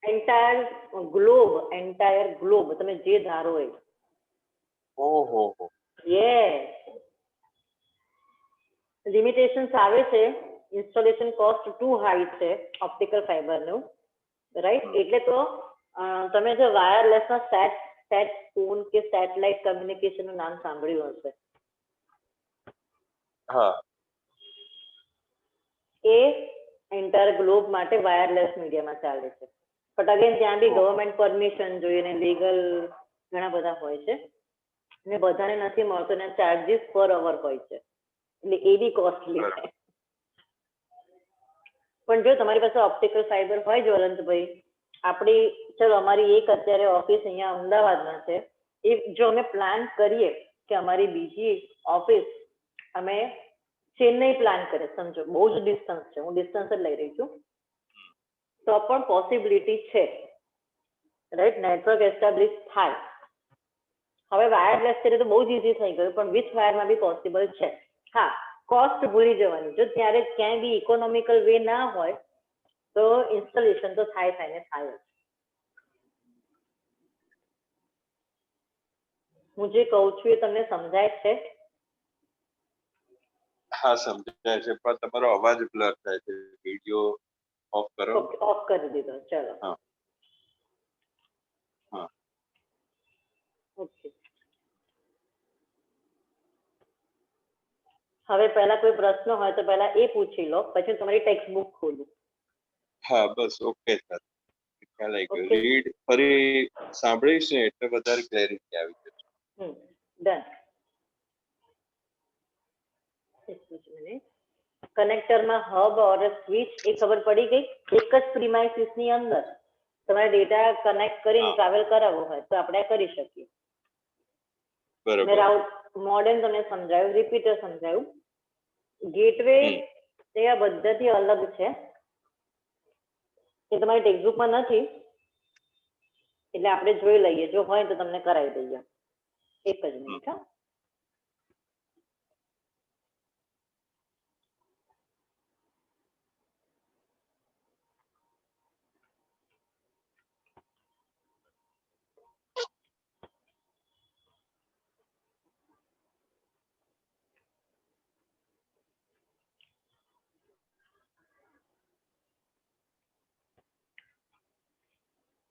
entire globe તમે જે ધારો એ. ઓહો. યસ. લિમિટેશન્સ આવે છે. ઇન્સ્ટોલેશન કોસ્ટ ટુ હાઈ છે ઓપ્ટિકલ ફાઈબરનું, રાઈટ. એટલે તો તમે જો વાયરલેસમાં સેટ ફોન કે સેટેલાઇટ કમ્યુનિકેશનનું નામ સાંભળ્યું હશે. હા. એ એન્ટાયર ગ્લોબ માટે વાયરલેસ મીડિયામાં ચાલે છે. બટ અગેન ત્યાં બી ગવર્મેન્ટ પરમિશન જોઈએ ને લીગલ ઘણા બધા હોય છે ને બધાને નથી મળતો ને ચાર્જીસ પર અવર હોય છે, એટલે એ બી કોસ્ટલી છે. પણ જો તમારી પાસે ઓપ્ટિકલ ફાઈબર હોય જ્વલંતભાઈ, આપણી ચલો અમારી એક અત્યારે ઓફિસ અહીંયા અમદાવાદમાં છે, એ જો અમે પ્લાન કરીએ કે અમારી બીજી ઓફિસ અમે ચેન્નઈ પ્લાન કરે, સમજો બહુ જ ડિસ્ટન્સ છે, હું ડિસ્ટન્સ જ લઈ રહી છું, તો પણ પોસિબિલિટી છે, રાઈટ. નેટવર્ક એસ્ટાબ્લિશ થાય. હવે વાયરલેસ છે તો બહુ જ ઇઝી થઈ ગયું, પણ વિથ વાયરમાં બી પોસિબલ છે. હા, કોસ્ટ ભૂલી જવાની. જો ત્યારે ક્યાંય બી ઇકોનોમિકલ વે ના હોય તો ઇન્સ્ટોલેશન તો થાય જ. હું જે કહું છું એ તમને સમજાય છે? હા, સમજાય છે, પણ તમારો અવાજ બ્લર થાય છે. વિડિયો ઓફ કરો. ઓફ કરી દીધો. ચલો. હા. ઓકે. હવે પહેલા કોઈ પ્રશ્ન હોય તો પહેલા એ પૂછી લો, પછી તમારી ટેક્સ્ટ બુક ખોલું. હા, બસ ઓકે સર. ખ્યાલ આવી ગયો. રીડ ફરી સાંભળીશ ને એટલે વધારે ક્લેરિટી આવી જશે. ડન. કનેક્ટરમાં હબ ઓર સ્વિચ એ ખબર પડી ગઈ. એક જ પ્રીમાઇસીસની અંદર તમારે ડેટા કનેક્ટ કરીને ટ્રાવેલ કરાવવો હોય તો આપણે કરી શકીએ. બરાબર. મેં રાઉટ મોડેમ તમને સમજાવ્યું, રિપીટર સમજાવ્યું. ગેટવે એ આ બધાથી અલગ છે, એ તમારી ટેક્સ્ટબુકમાં નથી, એટલે આપણે જોઈ લઈએ, જો હોય તો તમને કરાવી દઈએ. એક જ મિનિટ. હા,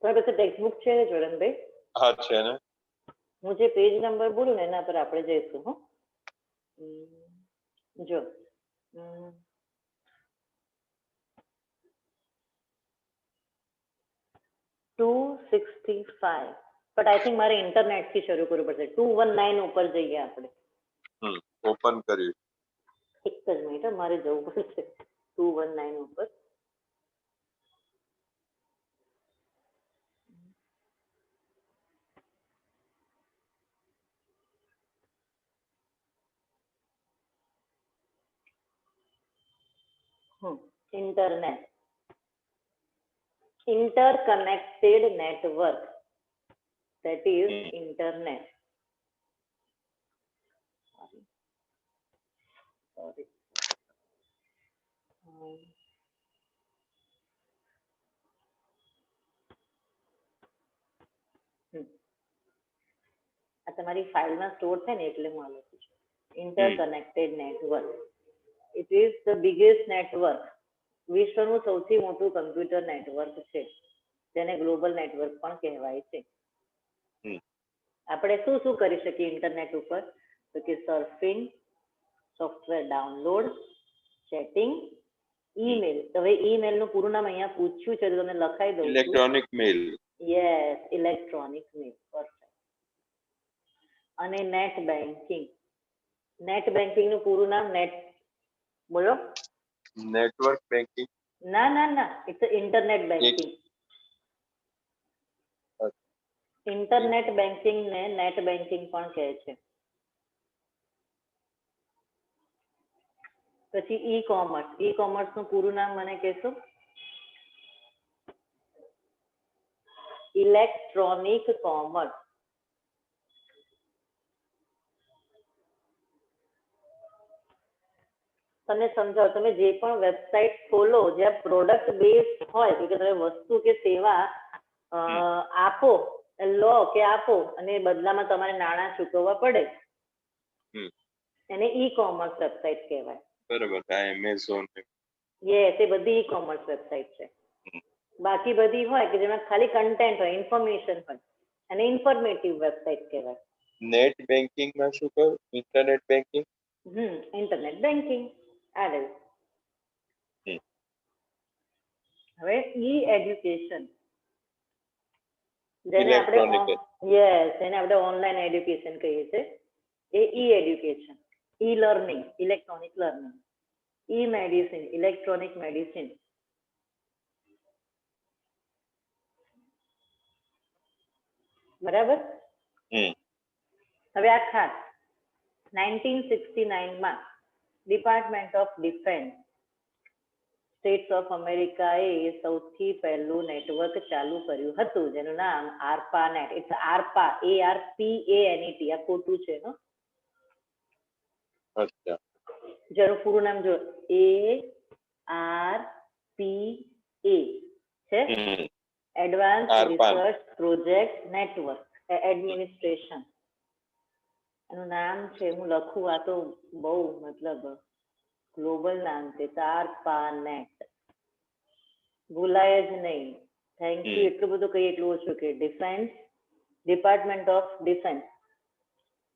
તમારી પાસે ટેક્સ્ટબુક છે જોરનભાઈ? હા છે ને. હું જે પેજ નંબર બોલું ને એના પર આપણે જઈશું. હો, જો 265, બટ આઈ થિંક મારે ઇન્ટરનેટ થી શરૂ કરવું પડશે. 219 ઉપર જઈએ આપણે. ઓપન કર્યું. એક જ મિનિટ, મારે જવું પડશે 219 ઉપર. Internet, interconnected network, that is internet. Sorry. આ તમારી ફાઇલમાં સ્ટોર થાય ને એટલે હું આ લખું છું. Interconnected network, it is the biggest network. વિશ્વનું સૌથી મોટું કમ્પ્યુટર નેટવર્ક છે, જેને ગ્લોબલ નેટવર્ક પણ કહેવાય છે. આપણે શું શું કરી શકીએ ઇન્ટરનેટ ઉપર? તો કે surfing, software download, chatting, email. હવે ઈમેલ નું પૂરું નામ અહીંયા પૂછ્યું છે તો તમને લખાઈ દઉં. Electronic mail. Yes, electronic mail. અને નેટ બેન્કિંગ. નેટ બેન્કિંગ નું પૂરું નામ બોલો. Network banking. ના ના ના, it's internet banking. Internet banking ને નેટ બેન્કિંગ પણ કહે છે. પછી ઈ કોમર્સ. ઈ કોમર્સ નું પૂરું નામ મને કહેશો? Electronic commerce. તમે સમજાવો, તમે જે પણ વેબસાઇટ ખોલો જ્યાં પ્રોડક્ટ બેઝ હોય, કે તમે વસ્તુ કે સેવા આપો, લો કે આપો અને બદલામાં તમારે નાણાં ચૂકવવા પડે, એને ઈ કોમર્સ વેબસાઇટ કહેવાય. બરાબર. એમેઝોન. યસ, એ બધી ઈ કોમર્સ વેબસાઇટ છે. બાકી બધી હોય કે જેમાં ખાલી કન્ટેન્ટ હોય, ઇન્ફોર્મેશન હોય, અને ઇન્ફોર્મેટિવ વેબસાઇટ કહેવાય. નેટ બેન્કિંગ માં શું કહ્યું? Internet banking. ઇન્ટરનેટ બેન્કિંગ આવે. હવે ઈ એડ્યુકેશન, જેને આપણે ઓનલાઈન એડ્યુકેશન કહીએ છીએ, એ e education. E learning, electronic learning. E medicine, electronic medicine. બરાબર. હવે આ ખાસ 1969 માં department of defence, states of અમેરિકાએ સૌથી પહેલું નેટવર્ક ચાલુ કર્યું હતું, જેનું નામ ARPANET. It's ARPA, ARPANET. આ ખોટું છે, નો? અચ્છા. જેનું પૂરું નામ જો ARPA છે, advance research project network administration. એનું નામ છે, હું લખું, આ તો બહુ મતલબ ગ્લોબલ નામ છે, ARPANET. ભૂલાય જ નહીં. Thank you. એટલું બધું કહીએ એટલું ઓછું કે ડિફેન્સ, ડિપાર્ટમેન્ટ ઓફ ડિફેન્સ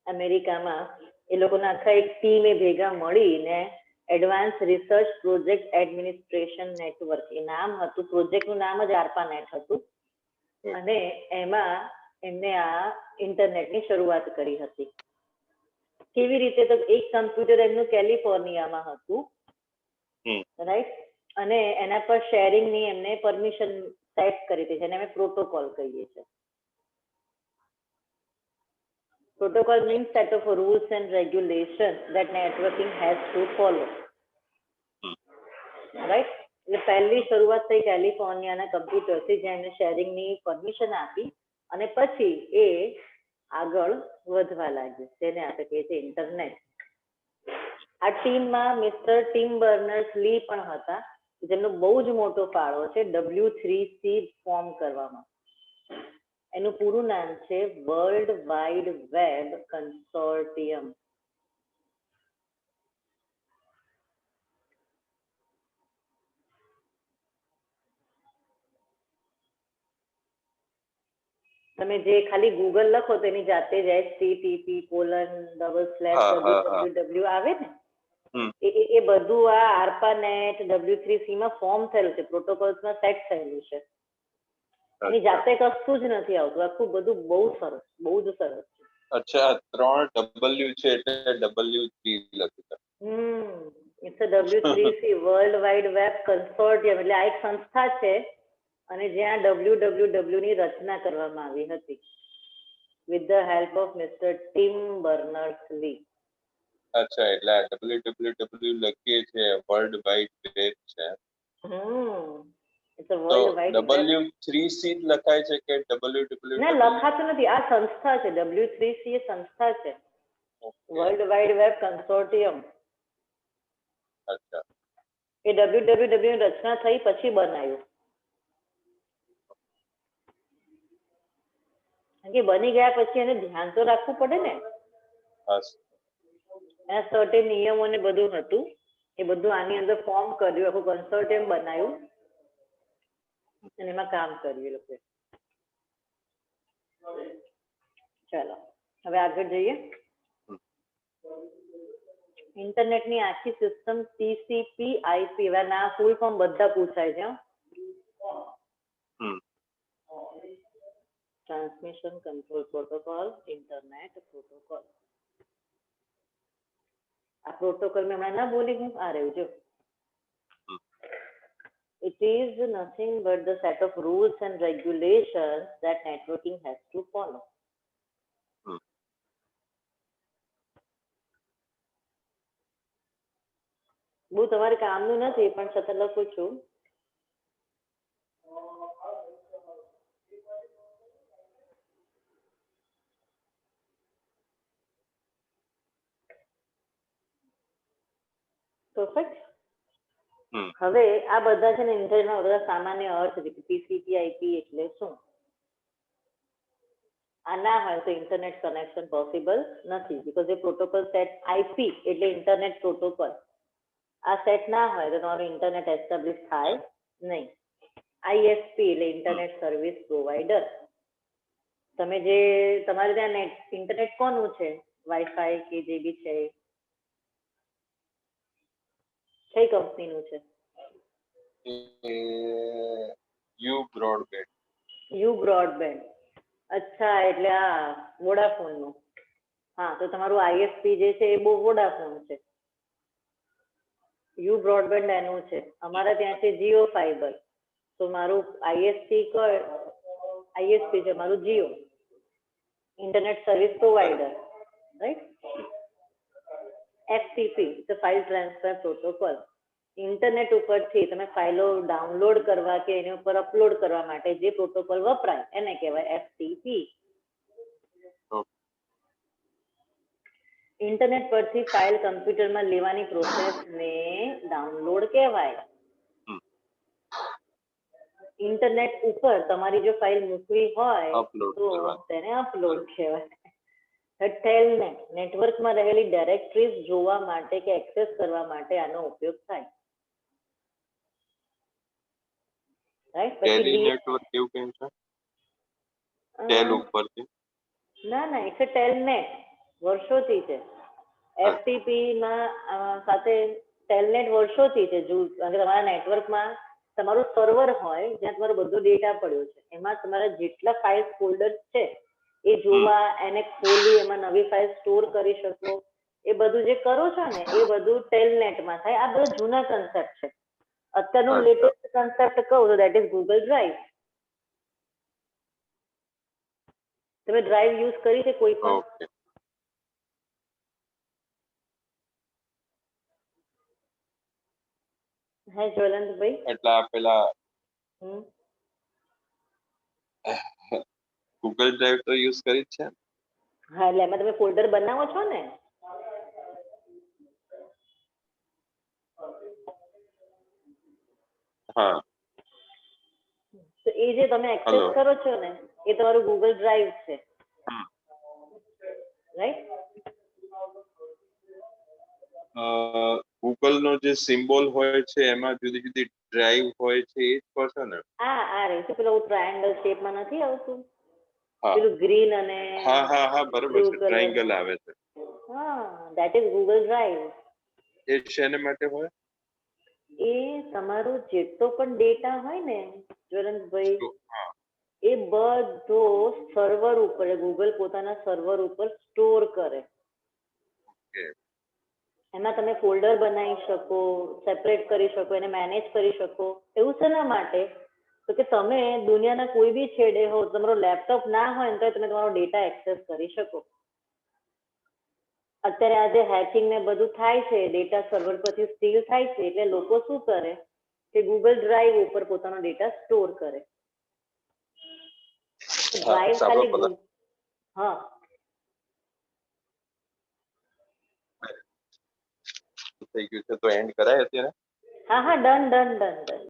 અમેરિકામાં એ લોકોના આખા એક ટીમે ભેગા મળીને advance research project administration network એ નામ હતું. પ્રોજેક્ટનું નામ જ ARPANET હતું. અને એમાં એમને આ ઇન્ટરનેટની શરૂઆત કરી હતી. કેવી રીતે? તો એક કમ્પ્યુટર એમનું કેલિફોર્નિયામાં હતું, રાઈટ, અને એના પર શેરિંગની એમને પરમિશન સેટ કરી હતી, જેને અમે પ્રોટોકોલ કહીએ છીએ. Protocol means set of rules and regulations that networking has to follow. Right? એટલે પહેલી શરૂઆત થઈ કેલિફોર્નિયાના કમ્પ્યુટરથી જ્યાં એમને શેરિંગની પરમિશન આપી અને પછી એ આગળ વધવા લાગ્યું જેને આપણે કહીએ છીએ ઇન્ટરનેટ. આ ટીમમાં મિસ્ટર ટિમ બર્નર્સ લી પણ હતા જેમનો બહુ જ મોટો ફાળો છે W3C ફોર્મ કરવામાં. એનું પૂરું નામ છે વર્લ્ડ વાઇડ વેબ કન્સોર્ટિયમ. તમે જે ખાલી ગૂગલ લખો તો એની જાતે જ http://www આવે ને એ બધું આ ARPANET W3C માં ફોર્મ થયેલું છે, પ્રોટોકોલ્સમાં સેટ થયેલું છે. એની જાતે કશું જ નથી આવતું, આખું બધું બહુ સરસ, બહુ જ સરસ છે. અચ્છા, 3 W છે એટલે W3 લખ્યું. It's a W3C world wide web consortium. એટલે આ એક સંસ્થા છે અને જ્યાં WWW ની રચના કરવામાં આવી હતી with the help of Mr Tim Berners Lee. અચ્છા, એટલે આ WWW લખીએ છે વર્લ્ડ વાઇડ વેબ છે. It's a world wide web. W3C લખાય છે કે WWW? ના, લખાતું નથી. આ સંસ્થા છે W3C, એ સંસ્થા છે વર્લ્ડ વાઇડ વેબ કન્સોર્ટિયમ. અચ્છા, એ WWW ની રચના થઈ પછી બનાવ્યું. કે બની ગયા પછી એને ધ્યાન તો રાખવું પડે ને, એના સર્ટેન નિયમો ને બધું હતું. એ બધું આની અંદર ફોર્મ કર્યું, આખું કન્સોર્ટિયમ બનાવ્યું અને એમાં કામ કર્યું એ લોકો. ચાલો હવે આગળ જઈએ. ઇન્ટરનેટની આખી સિસ્ટમ TCP/IP. હવે ના ફૂલ ફોર્મ બધા પૂછાય છે. Transmission control protocol, internet protocol. આ પ્રોટોકોલ મેં હમણાં ના બોલી હું આ રહ્યું જો. It is nothing but the set of rules and regulations that networking has to follow. બહુ તમારે કામનું નથી પણ છતાં લખું છું. પરફેક્ટ. હવે આ બધા છે ને ઇન્ટરનેટના બધા સામાન્ય અર્થ છે કે TCP/IP એટલે શું. આ ના હોય તો ઇન્ટરનેટ કનેક્શન પોસિબલ નથી, because A protocol set IP એટલે ઇન્ટરનેટ પ્રોટોકોલ. આ સેટ ના હોય તો તમારું ઇન્ટરનેટ એસ્ટાબ્લિશ થાય નહીં. ISP એટલે ઇન્ટરનેટ સર્વિસ પ્રોવાઈડર. તમે જે તમારે ત્યાં ઇન્ટરનેટ કોનું છે, વાઈફાઈ કે જે બી છે, કઈ કંપનીનું છે? You broadband. You broadband. અચ્છા, એટલે આ વોડાફોનનું. હા, તો તમારું ISP જે છે એ બહુ વોડાફોન છે. યુ બ્રોડબેન્ડ એનું છે. અમારા ત્યાં છે જીઓ ફાઈબર. તો મારું ISP છે મારું Jio, internet service provider, right. FTP તો ફાઇલ ટ્રાન્સફર પ્રોટોકોલ. ઇન્ટરનેટ ઉપરથી તમે ફાઇલો ડાઉનલોડ કરવા કે એની ઉપર અપલોડ કરવા માટે જે પ્રોટોકોલ વપરાય એને કહેવાય FTP. ઇન્ટરનેટ પરથી ફાઇલ કમ્પ્યુટરમાં લેવાની પ્રોસેસને ડાઉનલોડ કહેવાય. ઇન્ટરનેટ ઉપર તમારી જો ફાઇલ મૂકવી હોય તો તેને અપલોડ કહેવાય. ટેલનેટ નેટવર્કમાં રહેલી ડાયરેક્ટરીઝ જોવા માટે કે એક્સેસ કરવા માટે આનો ઉપયોગ થાય. રાઈટ. પછી નેટવર્ક કેવું કેમ છે? ટેલ ઉપરથી? ના, ઇટ્સ અ ટેલનેટ. વર્ષોથી છે. FTP માં સાથે ટેલનેટ વર્ષોથી છે. તમારા નેટવર્કમાં તમારું સર્વર હોય જ્યાં તમારો બધો ડેટા પડ્યો છે, એમાં તમારા જેટલા ફાઇલ ફોલ્ડર્સ છે એ જોવા, એને ખોલી એમાં નવી ફાઇલ સ્ટોર કરી શકો, એ બધું જે કરો છો ને એ બધું ટેલનેટમાં થાય. આ બધા જૂના કન્સેપ્ટ છે. અત્યારનું લેટેસ્ટ કન્સેપ્ટ કહું તો દેટ ઇઝ ગૂગલ ડ્રાઈવ. તમે ડ્રાઈવ યુઝ કરી છે કોઈ પણ? હે જ્વલંતભાઈ? એટલે આ પેલા હમ. ગૂગલ ડ્રાઈવ તો યુઝ કરી જ છે ને? હા, એટલે એમાં તમે ફોલ્ડર બનાવો છો ને? હા. તો એ જે તમે એક્સેસ હલો. કરો છો ને એ તમારું ગૂગલ ડ્રાઈવ છે, હમ. રાઈટ? ગૂગલ નો જે સિમ્બોલ હોય છે એમાં જુદી જુદી ડ્રાઈવ હોય છે એ જ કહો છો ને? આ રે પેલું ટ્રાયેંગલ શેપમાં નથી આવતું, હા પેલું ગ્રીન અને હા હા હા બરોબર બ્લુ છે, કલર. ટ્રાયેંગલ આવે છે. હા, ધેટ ઇઝ ગૂગલ ડ્રાઈવ. એ શેને માટે હોય? એ તમારો જેટલો પણ ડેટા હોય ને જ્વલંતભાઈ, હા. એ બધો સર્વર ઉપર, ગૂગલ પોતાના સર્વર ઉપર સ્ટોર કરે. ઓકે. એમાં તમે ફોલ્ડર બનાવી શકો, સેપરેટ કરી શકો, એને મેનેજ કરી શકો. એવું શેના માટે? તો કે તમે દુનિયાના કોઈ બી છેડે હો, તમારો લેપટોપ ના હોય ને તો તમે તમારો ડેટા એક્સેસ કરી શકો. અત્યારે આજે હેકિંગ ને બધું થાય છે, ડેટા સર્વર પરથી સ્ટીલ થાય છે, એટલે લોકો શું કરે કે ગૂગલ ડ્રાઈવ ઉપર પોતાનો ડેટા સ્ટોર કરે. ડ્રાઈવ સાંભળો ખાલી પેલા હા થઈ ગયું છે તો એન્ડ કરાય અત્યારે? હા હા, ડન ડન ડન ડન.